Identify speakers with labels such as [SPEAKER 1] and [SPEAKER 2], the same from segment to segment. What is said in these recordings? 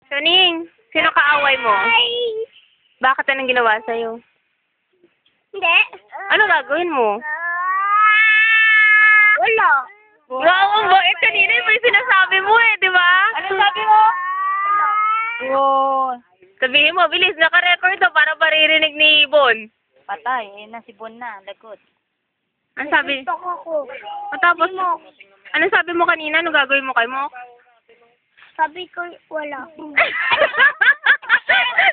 [SPEAKER 1] Suning, sino kaaway mo? Bakit anong ginawa sa'yo?
[SPEAKER 2] Hindi.
[SPEAKER 1] Ano gagawin mo?
[SPEAKER 2] Wala.
[SPEAKER 1] Wow, ang bait kanina yung may sinasabi mo eh, di ba?
[SPEAKER 2] Ano sabi mo?
[SPEAKER 1] Wow. Sabihin mo, bilis, naka-record to para maririnig ni Bon.
[SPEAKER 2] Patay, na si Bon na, lagot.
[SPEAKER 1] Ano sabi?
[SPEAKER 2] Gusto ko.
[SPEAKER 1] Tapos, ano sabi mo kanina? Ano gagawin mo kay mo?
[SPEAKER 2] Sabi ko, wala.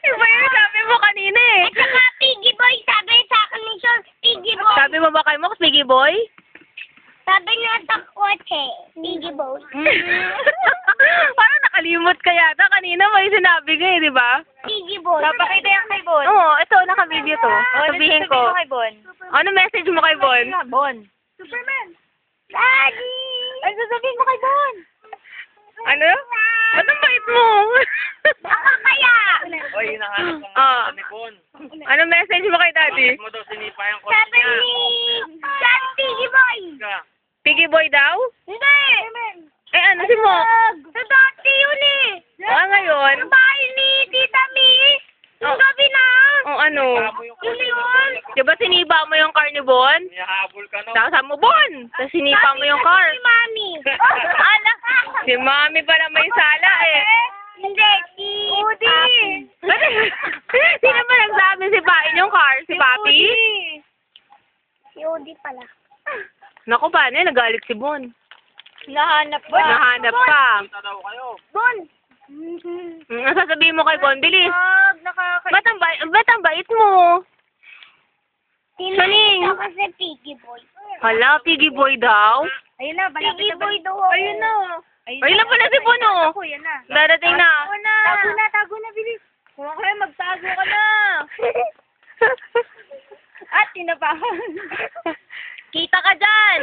[SPEAKER 1] Iba yung sabi mo kanina eh.
[SPEAKER 2] At saka, Piggy Boy, sabi sa akin ni Sean, Piggy Boy.
[SPEAKER 1] Sabi mo ba kay mo, Piggy Boy?
[SPEAKER 2] Sabi niya sa kotse, Piggy Boy.
[SPEAKER 1] Parang nakalimot ka yata. Kanina may sinabi ka eh, di ba?
[SPEAKER 2] Piggy Boy.
[SPEAKER 3] Papakita yan kay Bon.
[SPEAKER 1] Oo, ito, naka-video to. Sabihin ko.
[SPEAKER 3] Sabihin mo kay Bon.
[SPEAKER 1] Ano message mo kay Bon?
[SPEAKER 3] Bon.
[SPEAKER 2] Superman. Daddy!
[SPEAKER 3] Ay, sasabihin mo kay Bon.
[SPEAKER 1] Ano? Ba't ang bait mo?
[SPEAKER 2] Baka kaya.
[SPEAKER 4] Oy, hinahanap ko
[SPEAKER 1] Ah.
[SPEAKER 4] nga ni Bon.
[SPEAKER 1] Ano message mo kay daddy?
[SPEAKER 4] Bakit mo daw sinipa yung kotse
[SPEAKER 2] Sabi
[SPEAKER 4] niya?
[SPEAKER 2] ni Daddy Piggy Boy.
[SPEAKER 4] Ka.
[SPEAKER 1] Piggy Boy daw?
[SPEAKER 2] Hindi.
[SPEAKER 1] Eh ano si mo?
[SPEAKER 2] Sa dati yun eh.
[SPEAKER 1] Ngayon?
[SPEAKER 2] Sa bahay ni Tita Mi. Yung
[SPEAKER 1] Oh.
[SPEAKER 2] gabi na.
[SPEAKER 1] Ano?
[SPEAKER 4] Para mo yung
[SPEAKER 2] Yun
[SPEAKER 4] kotse
[SPEAKER 2] yun.
[SPEAKER 1] Di ba siniba mo yung car ni Bon?
[SPEAKER 4] Niyahabol ka no?
[SPEAKER 1] Tapos sabi mo, Bon! Tapos sinipa mo yung car.
[SPEAKER 2] Si Mami. Anak ka.
[SPEAKER 1] Si Mami pala may sala eh.
[SPEAKER 2] Hindi, si Udi.
[SPEAKER 1] Sino ba nagsabi si Pain yung car? Si Papi?
[SPEAKER 2] Si Udi pala.
[SPEAKER 1] Naku ba, nagalit si Bon.
[SPEAKER 3] Nahanap ba?
[SPEAKER 1] Nahanap ka.
[SPEAKER 4] Punta daw kayo.
[SPEAKER 2] Bon.
[SPEAKER 1] Ano sasabihin mo kay Bon? Bilis.
[SPEAKER 3] Nakaka...
[SPEAKER 1] Ba't ang bait mo? Saling.
[SPEAKER 2] Tinakita ko si Piggy Boy.
[SPEAKER 1] Hala, Piggy Boy daw?
[SPEAKER 3] Ayun na,
[SPEAKER 2] Piggy Boy daw.
[SPEAKER 3] Ayun na.
[SPEAKER 1] Ayun na pala si Bon oh.
[SPEAKER 3] Ako, yan na.
[SPEAKER 1] Darating na.
[SPEAKER 3] Tago na, bilis. Kung kayo, magtago ka na. At tinapahan.
[SPEAKER 1] Kita ka dyan!